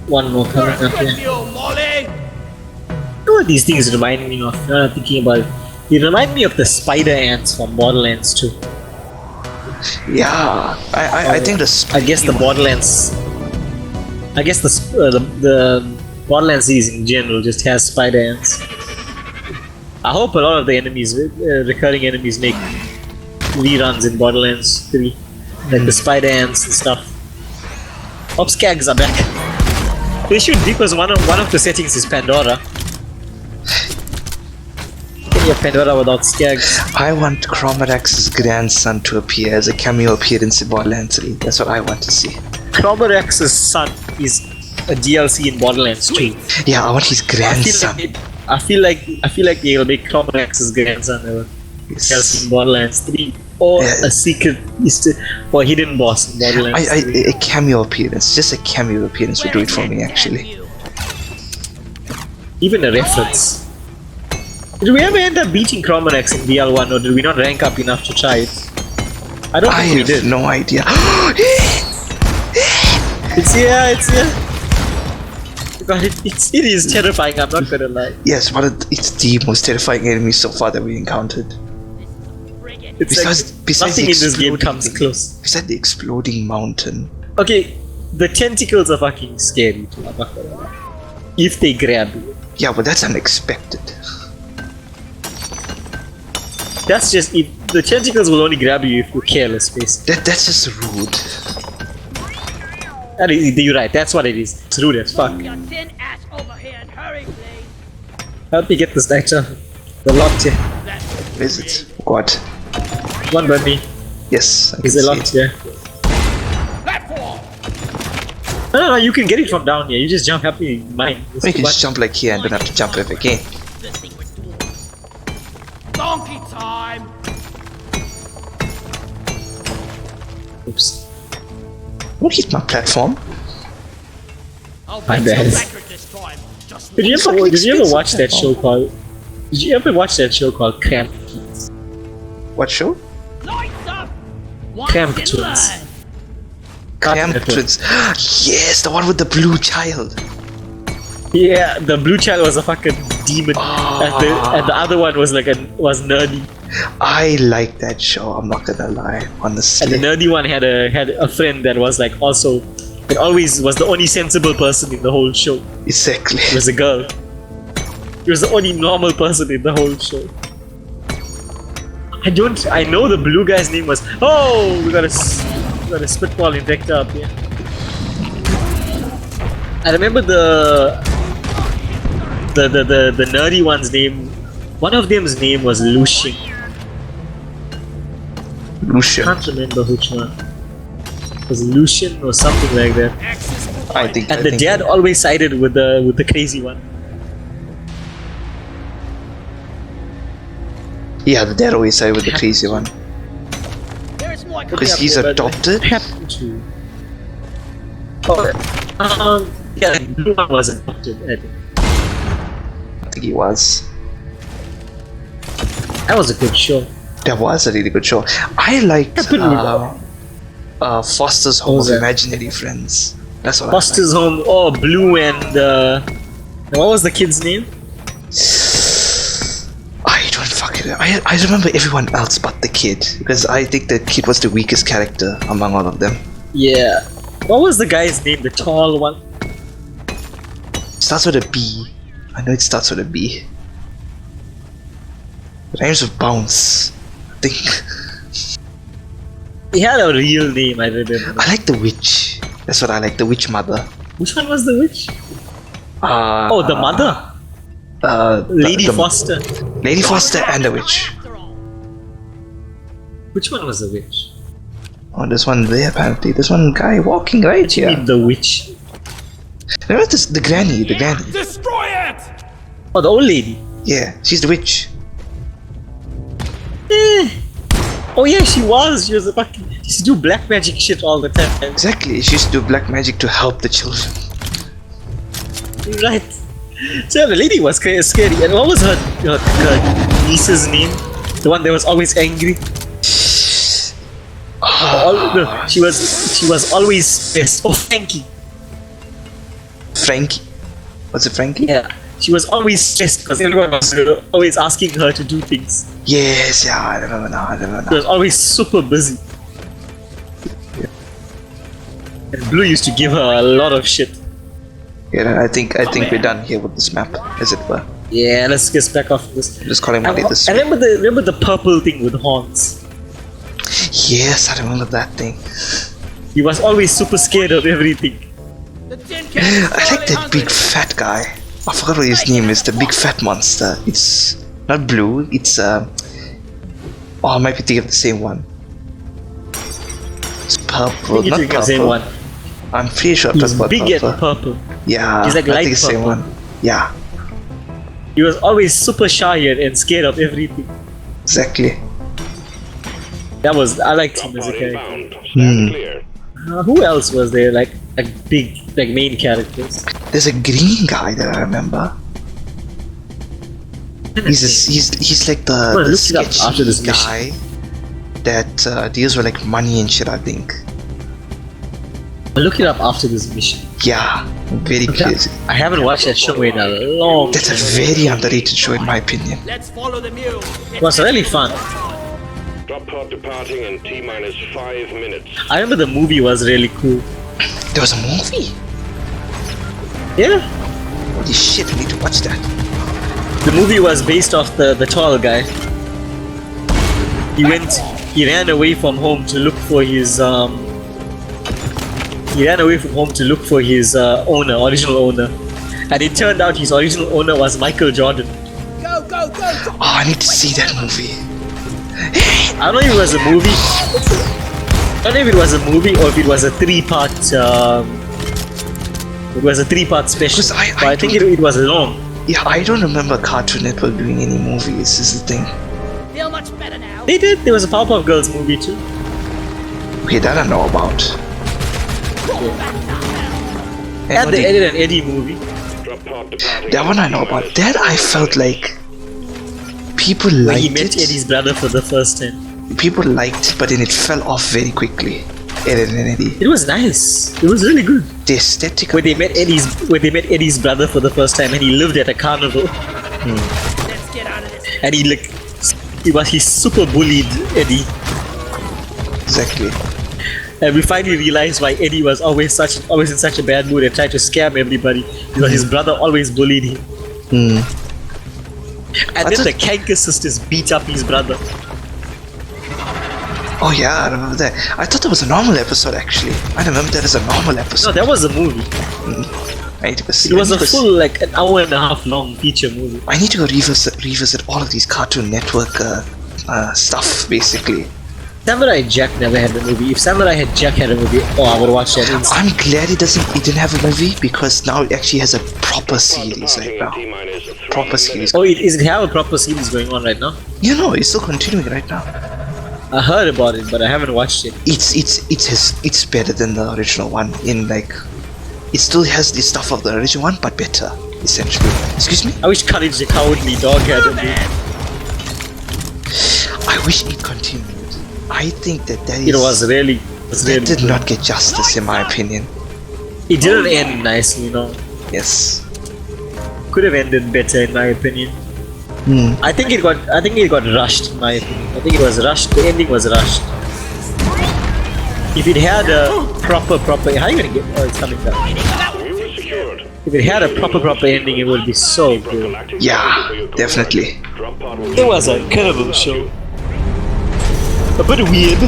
One more coming up here. You know what these things remind me of? Now I'm thinking about it. They remind me of the spider ants from Borderlands 2. Yeah, I think the I guess the Borderlands. I guess the Borderlands series in general just has spider ants. I hope a lot of the enemies, recurring enemies, make reruns in Borderlands 3, like the spider ants and stuff. Obskags are back. They should, because one of the settings is Pandora. Can you have Pandora without Skags? I want Chromorax's grandson to appear as a cameo appearance in Borderlands 3. That's what I want to see. Chromorax's son is a DLC in Borderlands 2. Yeah, I want his grandson. I feel like they'll make Chromorax's grandson a DLC in Borderlands 3, or a secret Easter or hidden boss in Borderlands 3. A cameo appearance, just a cameo appearance would do it for me actually. Even a reference. Did we ever end up beating Chromorax in BL1, or did we not rank up enough to try it? I don't think we did. I have no idea. It's here. God, it is terrifying, I'm not gonna lie. Yes, it's the most terrifying enemy so far that we encountered. Besides nothing in this game comes close. Besides the exploding mountain. Okay, the tentacles are fucking scary too, I'm not gonna lie. If they grab you. Yeah, but that's unexpected. That's just it. The tentacles will only grab you if you're careless, basically. That's just rude. You're right, that's what it is. It's rude as fuck. Help me get this actor. The locked here. Where is it? What? One by me. Yes, is it locked here? No, you can get it from down here. You just jump happy in mine. You can just jump like here and don't have to jump ever again. Donkey time! Oops. Don't hit my platform. My bad. Did you ever watch that show called? Did you ever watch that show called Cramp? What show? Cramp Twins. Cramp Twins. Yes, the one with the blue child. Yeah, the blue child was a fucking demon, and the other one was was nerdy. I like that show. I'm not gonna lie, honestly. And the nerdy one had a friend that was like also, it always was the only sensible person in the whole show. Exactly. It was a girl. He was the only normal person in the whole show. I know the blue guy's name was. Oh, we got a spitball injector up here. I remember the nerdy one's name. One of them's name was Lucian. Lucian. I can't remember which one. It was Lucian or something like that. I think. And the dad always sided with the crazy one. Yeah, the dad always sided with the crazy one. Because he's adopted. Yeah, the blue one was adopted, I think. I think he was. That was a good show. That was a really good show. I liked Foster's Home of Imaginary Friends. That's what Foster's Home. Oh, Blue and what was the kid's name? I don't fucking. I remember everyone else but the kid, because I think the kid was the weakest character among all of them. Yeah. What was the guy's name? The tall one. Starts with a B. I know it starts with a B. Rhymes with bounce, I think. He had a real name, I remember. I like the witch. That's what I like, the witch mother. Which one was the witch? Oh, the mother? Lady Foster. Lady Foster and the witch. Which one was the witch? Oh, this one there apparently. This one guy walking right here. The witch. Remember this, the granny, the granny. Destroy it! Oh, the old lady. Yeah, she's the witch. Oh yeah, she was. She was a fucking. She used to do black magic shit all the time. Exactly, she used to do black magic to help the children. Right. So the lady was scary. And what was her niece's name? The one that was always angry. No, she was always pissed. Oh, Frankie. Frankie. Was it Frankie? Yeah. She was always stressed because everyone was always asking her to do things. Yes, yeah, I remember now. She was always super busy. And Blue used to give her a lot of shit. Yeah, I think we're done here with this map, as it were. Yeah, let's get back off this. Just call him this. I remember the purple thing with horns. Yes, I remember that thing. He was always super scared of everything. The tin can I like that big fat guy. I forgot what his name is. The big fat monster. It's not blue. It's oh, I might be thinking of the same one. It's purple, not The same purple. one. I'm pretty sure I'm He's talking about big purple. and purple. Yeah, He's like I light think it's the same purple. one. Yeah, He was always super shy and scared of everything. exactly. I liked him as a character. Inbound. Stand clear. Who else was there? Like big, like main characters. There's a green guy that I remember. He's like Well, the look it up sketchy after this guy that deals with like money and shit. I think. I'll look it up after this mission. Yeah, very crazy. I haven't watched that show in a long That's a time. very underrated show in my opinion. Let's follow the mule. It was really fun. Drop pod departing in T-minus 5 minutes. I remember the movie was really cool. There was a movie. Yeah, Holy shit! I need to watch that. the movie was based off the tall guy. He ran away from home to look for his original owner, and it turned out his original owner was Michael Jordan. Go, go, go, go. Oh, I need to see that movie. I don't know if it was a movie. I don't know if it was a movie or if it was a three-part. It was a three-part special. 'Cause I but I think don't- it was long. Yeah, I don't remember Cartoon Network doing any movies. This is the thing. Feel much better now. They did. There was a Powerpuff Girls movie too. Okay, that I know about. And the Ed and Eddie movie. Drop pod departing. That one I know about. That I felt like people Where he liked met it. Eddie's brother for the first time. People liked it, but then it fell off very quickly. Ed and Eddie. It was nice. It was really good. The aesthetic. Where they met Eddie's brother for the first time, and he lived at a carnival, Let's get out of this. and he super bullied Eddie, Exactly. and we finally realized why Eddie was always in such a bad mood and tried to scam everybody because his brother always bullied him. Hmm. And I then thought- the Kanker sisters beat up his brother. Oh yeah, I remember that. I thought that was a normal episode actually. I remember that as a normal No, episode. that was a movie. I need to go see. It was I a need to go full like an hour and a half long feature movie. I need to go revisit all of these Cartoon Network stuff basically. Samurai Jack never had a movie. If Samurai Jack had a movie, oh, I would watch that instantly. I'm glad it didn't have a movie because now it actually has a proper Pod series right departing in now. T-minus 3 Proper minutes. series. Oh, is it have a proper series going on right now? You know, it's still continuing right now. I heard about it, but I haven't watched it. It's better than the original one in like it still has the stuff of the original one but better essentially. Excuse me? I wish Courage the Cowardly Dog had a movie. I wish it continued. I think that It was really that did not get justice in my opinion. It didn't end nicely, you know. Yes. Could have ended better in my opinion. I think it got rushed in my opinion. I think it was rushed. The ending was rushed. If it had a proper how are you gonna get it's coming down. Mule secured. If it had a proper ending it would be so good. Galactic Yeah, for your go definitely. ahead. Drop pod will It was a incredible show. A bit weird,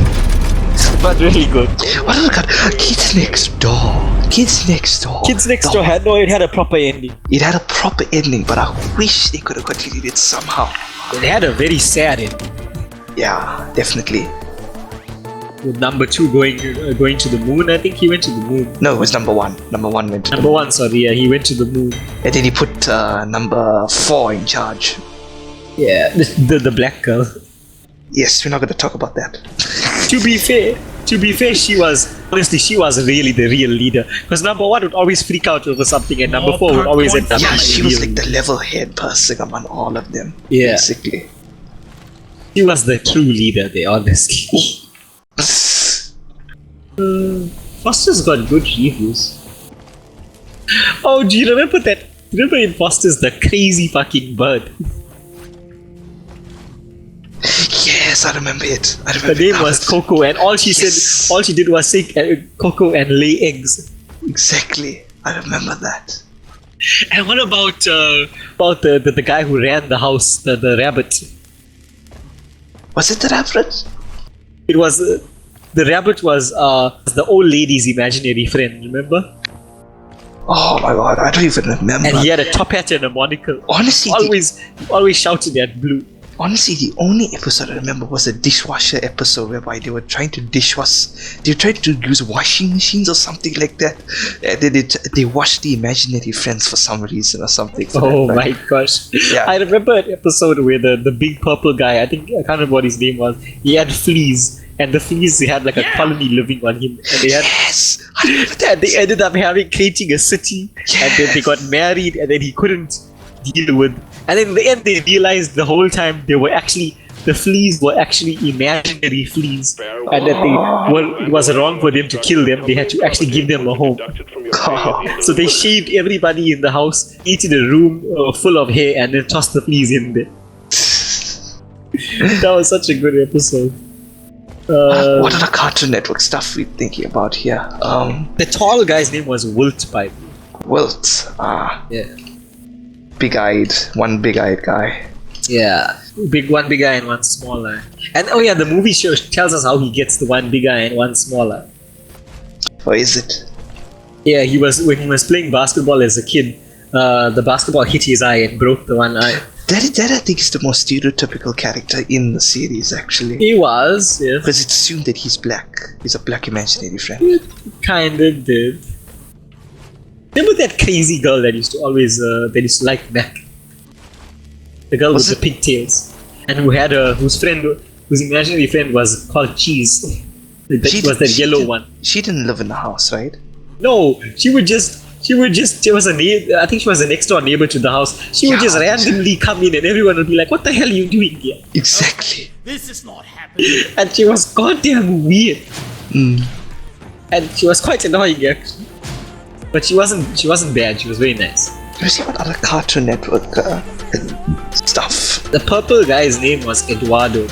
but really good. What is it called? Kids Next Door. Kids Next Door. Kids Next Door it had a proper ending. It had a proper ending, but I wish they could have continued it somehow. It had a very sad ending. Yeah, definitely. With number 2 going to the moon. I think he went to the moon. No, it was number one. Number one went to Number 1, sorry, yeah, he went to the moon. and then he put number 4 in charge. Yeah, the black girl. Yes, we're not going to talk about that. To be fair, she was really the real leader. Because number 1 would always freak out over something, and number 4 would always end up Yeah, being she the was real like the leader. level head person among all of them. Yeah. Basically. She was the true leader there, honestly. Foster's got good reviews. Oh, do you remember that? Remember in Foster's the crazy fucking bird? Yes, I remember it. I Her remember name it. was Coco, and all she Yes. said, all she did was say Coco and lay eggs. Exactly. I remember that. And what about the guy who ran the house, the rabbit? Was it the rabbit? It was the rabbit was the old lady's imaginary friend. Remember? Oh my god, I don't even remember. And he had a top hat and a monocle. Honestly, always shouted at Blue. Honestly, the only episode I remember was a dishwasher episode whereby they were trying to dishwash. They tried to use washing machines or something like that. And then they washed the imaginary friends for some reason or something. Oh my gosh! Yeah. I remember an episode where the big purple guy, I can't remember what his name was. He had fleas, and the fleas had like a colony living on him, and they had. Yes, I remember that. And they ended up creating a city, and then they got married, and then he couldn't deal with. And then in the end, they realized the whole time the fleas were actually imaginary fleas, and that it was wrong for them to kill them. They had to actually give them a home. So they shaved everybody in the house, eaten a room full of hair, and then tossed the fleas in there. That was such a good episode. What other Cartoon Network stuff we thinking about here? The tall guy's name was Wilt Pipe. Wilt. Yeah. One big-eyed guy. Yeah, one big guy and one smaller. And oh yeah, the movie show tells us how he gets the one big guy and one smaller. Or is it? Yeah, when he was playing basketball as a kid, the basketball hit his eye and broke the one eye. That I think is the most stereotypical character in the series, actually. He was, yes. Because it's assumed that he's black. He's a black imaginary friend. It kinda did. Remember that crazy girl that used to like Mac? The girl with the pigtails, and whose imaginary friend was called Cheese. That yellow one. She didn't live in the house, right? No, she was I think she was a next door neighbor to the house. She would just randomly come in and everyone would be like, what the hell are you doing here? Exactly. This is not happening. And she was goddamn weird. And she was quite annoying actually. But she wasn't bad, she was very nice. Let me see what other Cartoon Network stuff. The purple guy's name was Eduardo.